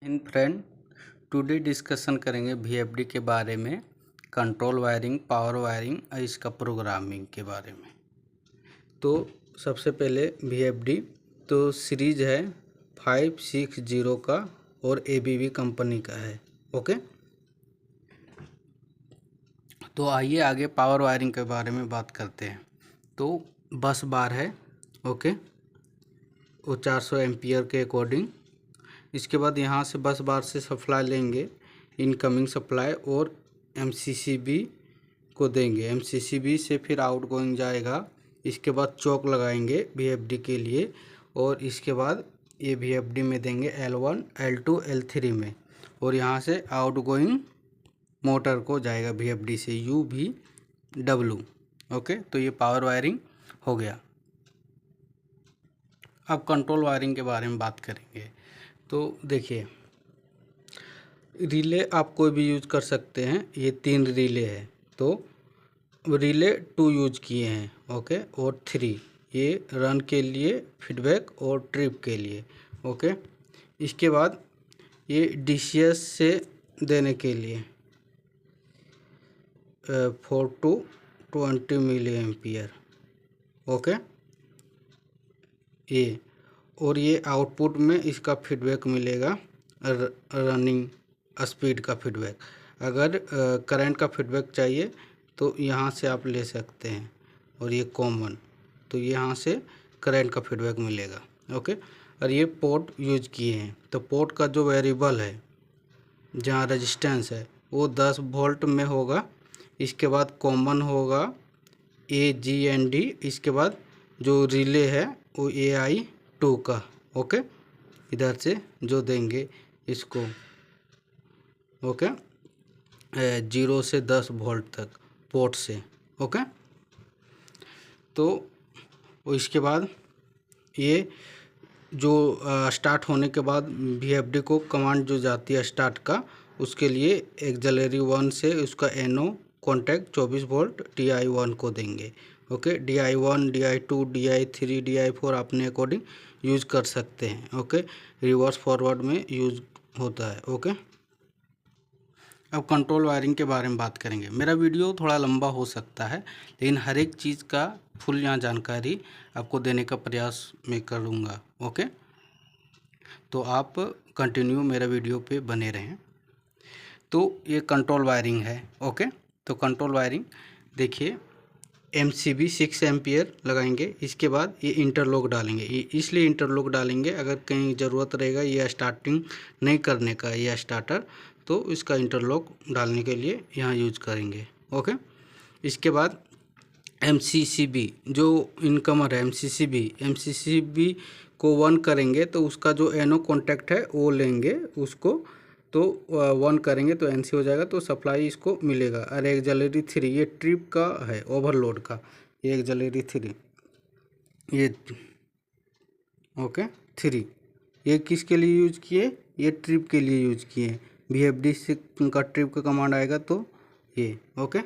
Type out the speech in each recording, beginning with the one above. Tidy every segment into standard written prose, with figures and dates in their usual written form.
इन friend today discussion करेंगे VFD के बारे में, कंट्रोल वायरिंग, पावर वायरिंग और इसका प्रोग्रामिंग के बारे में। तो सबसे पहले वीएफडी तो सीरीज है 560 का और एबीवी कंपनी का है। ओके, तो आइए आगे पावर वायरिंग के बारे में बात करते हैं। तो बस बार है, ओके, वो 400 एम्पियर के अकॉर्डिंग। इसके बाद यहाँ से बस बार से सप्लाई लेंगे, इनकमिंग सप्लाई, और एमसीसीबी को देंगे। एमसीसीबी से फिर आउटगोइंग जाएगा। इसके बाद चौक लगाएंगे वीएफडी के लिए, और इसके बाद ये वीएफडी में देंगे L1, L2, L3 में, और यहाँ से आउटगोइंग मोटर को जाएगा वीएफडी से UVW। ओके, तो ये पावर वायरिंग हो गया। अब कंट्रोल वायरिंग के बारे में बात करेंगे। तो देखिए, रिले आप कोई भी यूज कर सकते हैं। ये 3 रिले है, तो रिले 2 यूज किए हैं, ओके, और 3 ये रन के लिए, फीडबैक और ट्रिप के लिए। ओके, इसके बाद ये DCS से देने के लिए 4 to 20 मिली एम्पियर। ओके, ये और ये आउटपुट में इसका फीडबैक मिलेगा, रनिंग स्पीड का फीडबैक। अगर करंट का फीडबैक चाहिए तो यहाँ से आप ले सकते हैं, और ये कॉमन, तो यहाँ से करंट का फीडबैक मिलेगा। ओके, और ये पोर्ट यूज किए हैं, तो पोर्ट का जो वेरिएबल है, जहाँ रेजिस्टेंस है, वो 10 वोल्ट में होगा। इसके बाद कॉमन होगा AGND। इसके बाद जो रिले है वो AI2 का। ओके, इधर से जो देंगे इसको, ओके, 0 से 10 वोल्ट तक पोर्ट से। ओके, तो इसके बाद ये जो स्टार्ट होने के बाद वीएफडी को कमांड जो जाती है स्टार्ट का, उसके लिए एक्सिलरी 1 से उसका NO कॉन्टैक्ट 24 वोल्ट DI1 को देंगे। Okay, DI1, DI2, DI3, DI4 अपने अकॉर्डिंग यूज कर सकते हैं। ओके, रिवर्स फॉरवर्ड में यूज होता है। ओके, अब कंट्रोल वायरिंग के बारे में बात करेंगे। मेरा वीडियो थोड़ा लंबा हो सकता है, लेकिन हर एक चीज़ का फुल यहाँ जानकारी आपको देने का प्रयास मैं करूँगा। ओके, तो आप कंटिन्यू मेरा वीडियो पे बने रहें। तो ये कंट्रोल वायरिंग है। ओके, तो कंट्रोल वायरिंग देखिए, MCB 6 एम्पियर लगाएंगे। इसके बाद ये इंटरलॉक डालेंगे। ये इसलिए इंटरलॉक डालेंगे, अगर कहीं ज़रूरत रहेगा ये स्टार्टिंग नहीं करने का, ये स्टार्टर, तो इसका इंटरलॉक डालने के लिए यहाँ यूज करेंगे। ओके, इसके बाद MCCB जो इनकमर है, MCCB को 1 करेंगे तो उसका जो NO कॉन्टैक्ट है वो लेंगे उसको, तो 1 करेंगे तो NC हो जाएगा, तो सप्लाई इसको मिलेगा। और एक्सिलरी 3 ये ट्रिप का है, ओवरलोड का। ये एक्सिलरी 3 ये, ओके, 3 ये किसके लिए यूज किए? ये ट्रिप के लिए यूज किए। वीएफडी से का ट्रिप का कमांड आएगा तो ये, ओके,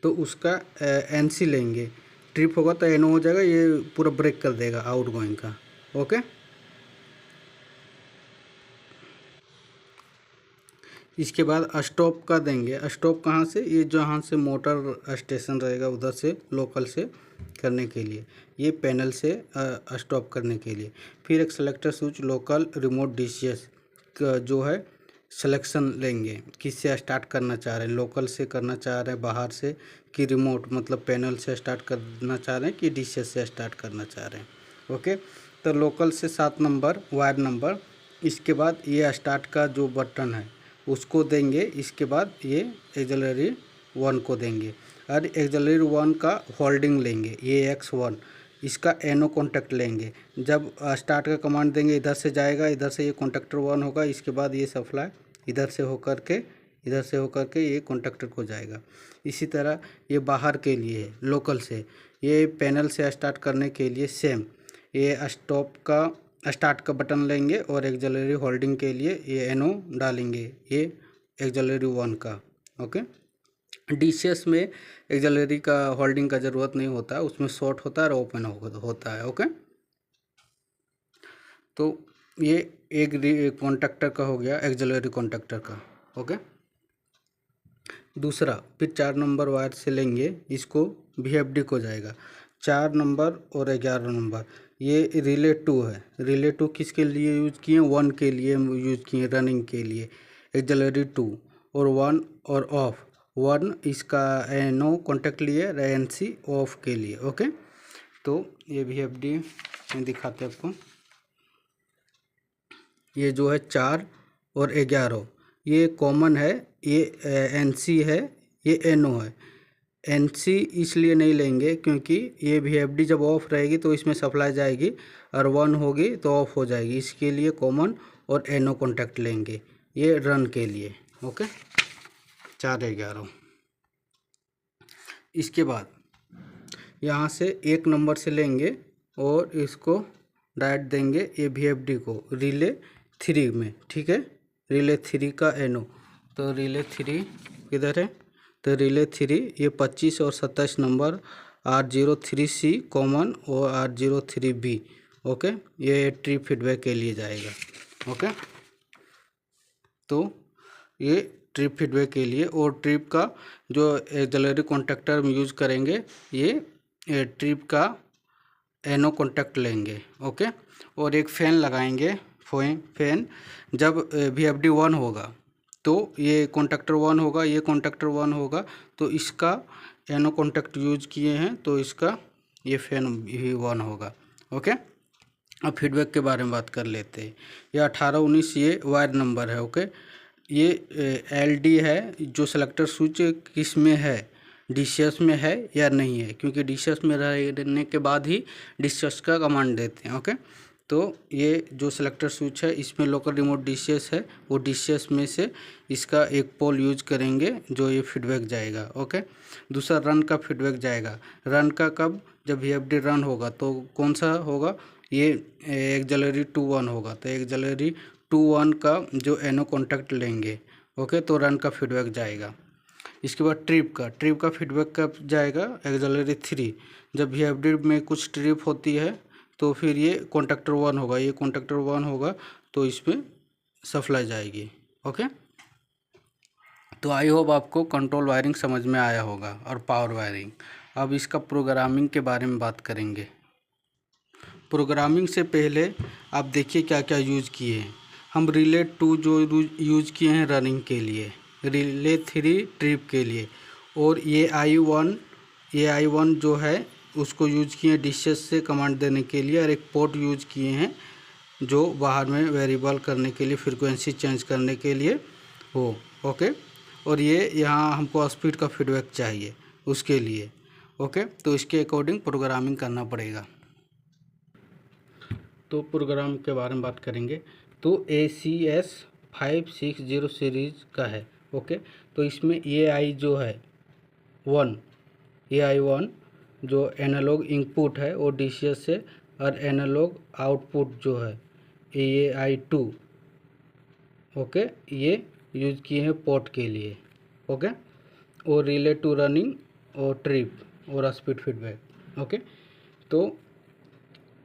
तो उसका NC लेंगे। ट्रिप होगा तो NO हो जाएगा, ये पूरा ब्रेक कर देगा आउटगोइंग का। ओके, इसके बाद स्टॉप का देंगे। स्टॉप कहाँ से? ये जहाँ से मोटर स्टेशन रहेगा उधर से, लोकल से करने के लिए, ये पैनल से स्टॉप करने के लिए। फिर एक selector switch local remote DCS का जो है सिलेक्शन लेंगे, किससे स्टार्ट करना चाह रहे हैं, लोकल से करना चाह रहे हैं, बाहर से, कि रिमोट मतलब पैनल से स्टार्ट करना चाह रहे हैं, कि DCS से स्टार्ट करना चाह रहे हैं। ओके, तो लोकल से 7 नंबर वायर नंबर। इसके बाद ये स्टार्ट का जो बटन है उसको देंगे। इसके बाद ये एक्सिलरी 1 को देंगे, और एक्सिलरी 1 का होल्डिंग लेंगे, ये X1, इसका NO कॉन्टैक्ट लेंगे। जब स्टार्ट का कमांड देंगे इधर से जाएगा, इधर से ये कॉन्टैक्टर 1 होगा। इसके बाद ये सप्लाई इधर से होकर के ये कॉन्टैक्टर को जाएगा। इसी तरह ये बाहर के लिए है, लोकल से, ये पैनल से स्टार्ट करने के लिए सेम, ये स्टॉप का स्टार्ट का बटन लेंगे, और एक्सिलरी होल्डिंग के लिए ये NO डालेंगे, ये एक्सिलरी 1 का। ओके, DCS में एक्सिलरी का होल्डिंग का ज़रूरत नहीं होता है, उसमें शॉर्ट होता है और ओपन होता है। ओके, तो ये एक कॉन्टैक्टर का हो गया, एक्सिलरी कॉन्टैक्टर का। ओके, दूसरा फिर 4 नंबर वायर से लेंगे, इसको VFD को जाएगा 4 नंबर और 11 नंबर। ये रिले 2 है। रिले 2 किसके लिए यूज किए? 1 के लिए यूज किए, रनिंग के लिए एक्सिलरी 2, और 1 और ऑफ 1 इसका नो कॉन्टैक्ट लिए, NC ऑफ के लिए। ओके, तो ये VFD में दिखाते हैं आपको। ये जो है 4 और 11 ये कॉमन है, ये NC है, ये NO है। NC इसलिए नहीं लेंगे क्योंकि ये VFD जब ऑफ रहेगी तो इसमें सप्लाई जाएगी, और 1 होगी तो ऑफ हो जाएगी, इसके लिए कॉमन और NO कॉन्टैक्ट लेंगे, ये रन के लिए। ओके, 4 11। इसके बाद यहाँ से 1 नंबर से लेंगे और इसको डायरेक्ट देंगे ये VFD को रिले 3 में। ठीक है, रिले 3 का NO, तो रिले 3 किधर है? तो रिले 3 ये 25 और 27 नंबर R03C कॉमन और R03B। ओके, ये ट्रिप फीडबैक के लिए जाएगा। ओके, तो ये ट्रिप फीडबैक के लिए, और ट्रिप का जो एक्सिलरी कॉन्टैक्टर हम यूज़ करेंगे ये ट्रिप का NO कॉन्टैक्ट लेंगे। ओके, और एक फ़ैन लगाएंगे, फैन जब VFD 1 होगा तो ये कॉन्टैक्टर 1 होगा, ये कॉन्टैक्टर 1 होगा, तो इसका NO कॉन्टैक्ट यूज किए हैं तो इसका ये फैन भी 1 होगा। ओके, अब फीडबैक के बारे में बात कर लेते हैं। ये 18 19 ये वायर नंबर है। ओके, ये LD है, जो सेलेक्टर स्विच किस में है, DCS में है या नहीं है, क्योंकि DCS में रहने के बाद ही DCS का कमांड देते हैं। ओके, तो ये जो सेलेक्टर स्विच है इसमें लोकल रिमोट DCS है, वो DCS में से इसका एक पोल यूज करेंगे जो ये फीडबैक जाएगा। ओके, दूसरा रन का फीडबैक जाएगा। रन का कब? जब VFD रन होगा तो कौन सा होगा? ये एक्सिलरी 2 1 होगा, तो एक्सिलरी 2 1 का जो NO कॉन्टैक्ट लेंगे। ओके, तो रन का फीडबैक जाएगा। इसके बाद ट्रिप का फीडबैक कब जाएगा? एक्सिलरी 3, जब VFD में कुछ ट्रिप होती है तो फिर ये कॉन्टैक्टर 1 होगा, ये कॉन्टैक्टर 1 होगा तो इसमें सप्लाई जाएगी। ओके, तो आई होप आपको कंट्रोल वायरिंग समझ में आया होगा और पावर वायरिंग। अब इसका प्रोग्रामिंग के बारे में बात करेंगे। प्रोग्रामिंग से पहले आप देखिए क्या क्या यूज़ किए हैं। हम रिले 2 जो यूज़ किए हैं रनिंग के लिए, रिले 3 ट्रिप के लिए, और ये I1 जो है उसको यूज किए हैं DCS से कमांड देने के लिए, और एक पोर्ट यूज किए हैं जो बाहर में वेरिएबल करने के लिए, फ्रीक्वेंसी चेंज करने के लिए हो। ओके, और ये यहाँ हमको स्पीड का फीडबैक चाहिए उसके लिए। ओके, तो इसके अकॉर्डिंग प्रोग्रामिंग करना पड़ेगा। तो प्रोग्राम के बारे में बात करेंगे। तो ACS 560 सीरीज़ का है। ओके, तो इसमें AI जो है 1, AI1 जो एनालॉग इनपुट है वो DCS से, और एनालॉग आउटपुट जो है AI2। ओके, ये यूज किए हैं पोर्ट के लिए। ओके, और रिले टू रनिंग और ट्रिप और स्पीड फीडबैक। ओके, तो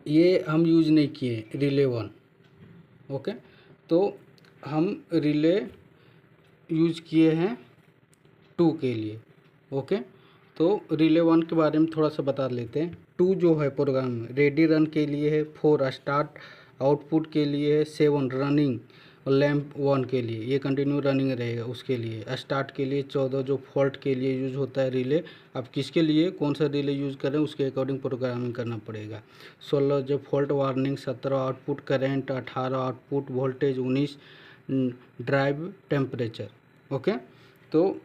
ये हम यूज नहीं किए रिले 1। ओके, तो हम रिले यूज किए हैं 2 के लिए। ओके, तो रिले 1 के बारे में थोड़ा सा बता लेते हैं। 2 जो है प्रोग्राम रेडी रन के लिए है, 4 स्टार्ट आउटपुट के लिए है, 7 रनिंग और लैम्प 1 के लिए, ये कंटिन्यू रनिंग रहेगा उसके लिए। स्टार्ट के लिए 14 जो फॉल्ट के लिए यूज होता है रिले, आप किसके लिए कौन सा रिले यूज़ करें उसके अकॉर्डिंग प्रोग्रामिंग करना पड़ेगा। 16 जो fault warning, 17 output current, 18 output voltage, 19 drive temperature. Okay, तो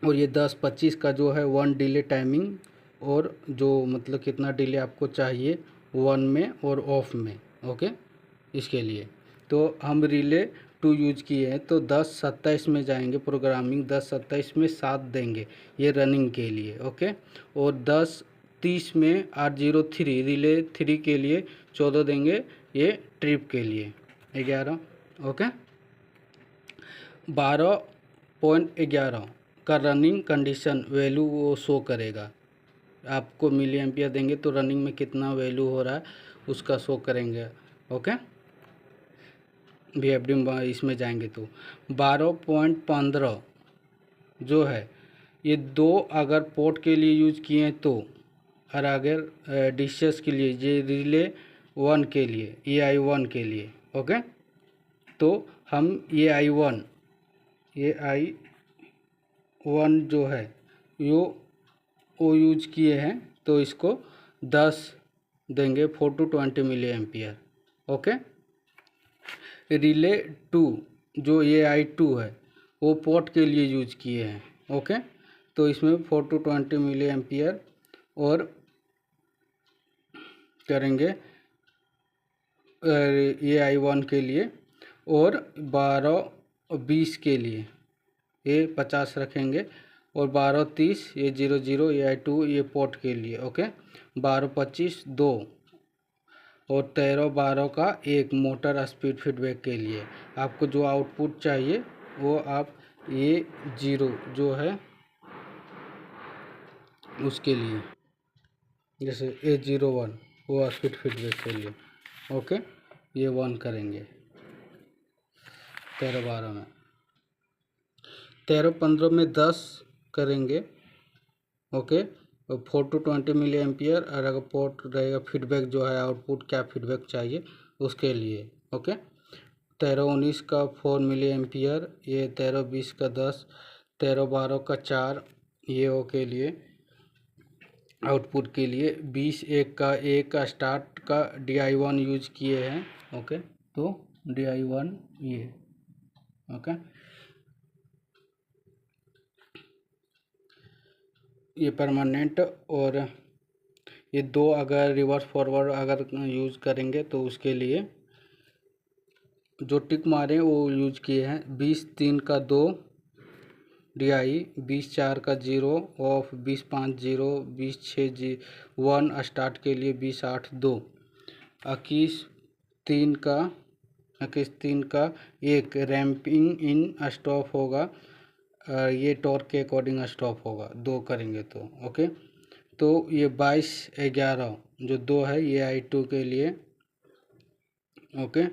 और ये 10 25 का जो है 1 डिले टाइमिंग, और जो मतलब कितना डिले आपको चाहिए 1 में और ऑफ में। ओके, इसके लिए तो हम रिले 2 यूज किए हैं, तो 10 27 में जाएंगे प्रोग्रामिंग, 10 27 में 7 देंगे ये रनिंग के लिए। ओके, और 10 30 में R03 रिले 3 के लिए 14 देंगे ये ट्रिप के लिए 11। ओके, 12.11 का रनिंग कंडीशन वैल्यू वो शो करेगा आपको। मिली एम्पियर देंगे तो रनिंग में कितना वैल्यू हो रहा है उसका शो करेंगे। ओके, VFD इसमें जाएंगे तो 12.15 जो है ये 2 अगर पोर्ट के लिए यूज किए हैं तो, और अगर डिशेस के लिए ये रिले 1 के लिए AI1 के लिए, ओके। तो हम AI1 जो है वो यूज किए हैं तो इसको 10 देंगे 4 to 20 milliampere, okay. Relay 2 जो AI2 है वो पोर्ट के लिए यूज किए हैं, ओके। तो इसमें 4 to 20 मिली एम्पियर और करेंगे AI1 के लिए, और 12-20 के लिए ये 50 रखेंगे, और 12-30 ये 00 AI2 ये पोर्ट के लिए, ओके। 12-25 2, और 13-12 का एक मोटर स्पीड फीडबैक के लिए। आपको जो आउटपुट चाहिए वो आप ये 0 जो है उसके लिए, जैसे A01 वो स्पीड फीडबैक के लिए, ओके। ये 1 करेंगे 13-12 में। 13-15 में 10 करेंगे, ओके। और 4 to 20 मिली एम्पियर, और अगर पोर्ट रहेगा फीडबैक जो है आउटपुट क्या फीडबैक चाहिए उसके लिए, ओके। 13-19 का 4 मिली एम्पियर, ये 13-20 का 10, 13-12 का 4 ये ओ के लिए आउटपुट के लिए, 20-1 का 1 का स्टार्ट का DI1 यूज किए हैं, ओके। तो DI1 ये, ओके। ये परमानेंट, और ये 2 अगर रिवर्स फॉरवर्ड अगर यूज करेंगे तो उसके लिए जो टिक मारे वो यूज किए हैं। 20-3 का 2 DI, 20-4 का 0 ऑफ, 20-5 0, 20-6 1 स्टार्ट के लिए, 20-8 2, 21-3 का 1 रैम्पिंग इन स्टॉप होगा, ये टॉर्क के अकॉर्डिंग स्टॉप होगा 2 करेंगे तो, ओके। तो ये 22-11 जो 2 है ये AI2 के लिए, ओके।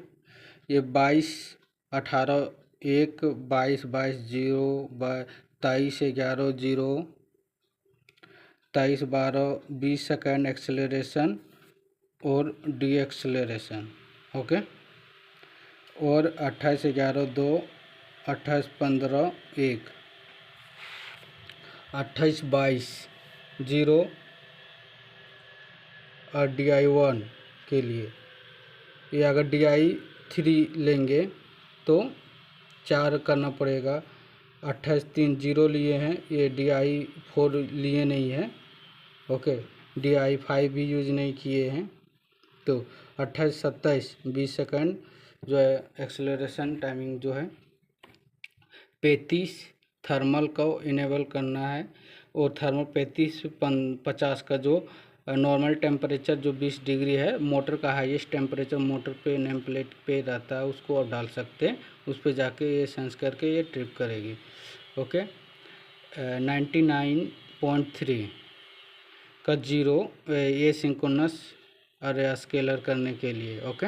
ये 22-18 1, 22-22 0, 23-11 0, 23-12 20 सेकेंड एक्सेलरेशन और डी एक्सेलरेशन, ओके। और 28-11 2, 28-15 1, 28-22 0, और DI1 के लिए ये अगर DI3 लेंगे तो 4 करना पड़ेगा। 28-3 0 लिए हैं, ये DI4 लिए नहीं है, ओके। DI5 भी यूज नहीं किए हैं, तो 28-27 20 सेकेंड जो है एक्सेलरेशन टाइमिंग जो है। 35 थर्मल को इनेबल करना है, और थर्मल 35-50 का जो नॉर्मल टेम्परेचर जो 20 डिग्री है, मोटर का हाईएस्ट टेम्परेचर मोटर पे नेम प्लेट पे रहता है उसको आप डाल सकते हैं, उस पर जाके ये सेंस करके ये ट्रिप करेगी, ओके। 99.3 का 0 ये सिंक्रोनस और स्केलर करने के लिए, ओके।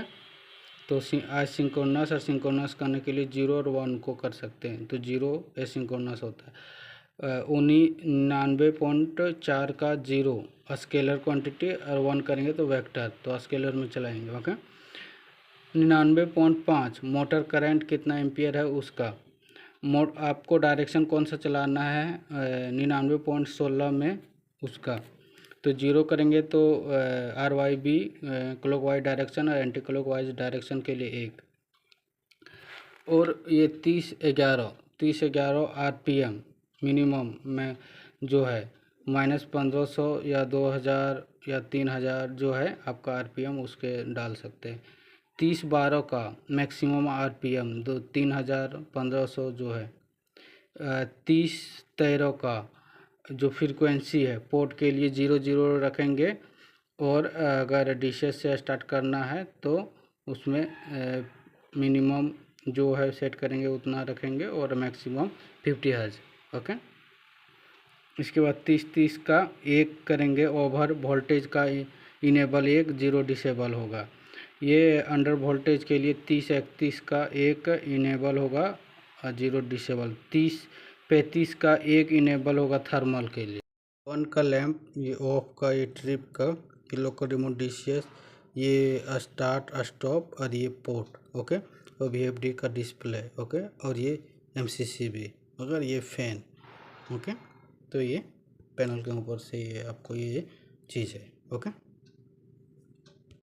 तो सिंक्रोनस और सिंक्रोनस करने के लिए 0 और 1 को कर सकते हैं, तो 0 एसिंक्रोनस होता है। 99.4 का 0 स्केलर क्वांटिटी, और 1 करेंगे तो वेक्टर, तो स्केलर में चलाएंगे, ओके। 99.5 मोटर करंट कितना एम्पियर है उसका, आपको डायरेक्शन कौन सा चलाना है 99.16 में उसका, तो 0 करेंगे तो RYB क्लॉकवाइज डायरेक्शन और एंटी क्लॉकवाइज डायरेक्शन के लिए 1, और ये 30-11 RPM मिनिमम में जो है -1500 या 2000 या 3000 जो है आपका RPM उसके डाल सकते हैं। 30-12 का मैक्सिमम RPM 3000-1500 जो है। 30-13 का जो फ्रीक्वेंसी है पोर्ट के लिए 00 रखेंगे, और अगर डिशेस से स्टार्ट करना है तो उसमें मिनिमम जो है सेट करेंगे उतना रखेंगे, और मैक्सिमम 50 हर्ट्ज, ओके। इसके बाद 30-30 का 1 करेंगे, ओवर वोल्टेज का इनेबल 1 0 डिसेबल होगा। ये अंडर वोल्टेज के लिए 30-31 का एक इनेबल होगा और 0 डिसेबल। 30-35 का एक इनेबल होगा थर्मल के लिए। ऑन का लैंप, ये ऑफ का, ये ट्रिप का, ये लोकल रिमोट डीसीएस, ये स्टार्ट स्टॉप और ये पोर्ट। ओके, और VFD का डिस्प्ले। ओके, और ये MCCB, अगर ये फैन। ओके, तो ये पैनल के ऊपर से ये आपको ये चीज़ है। ओके।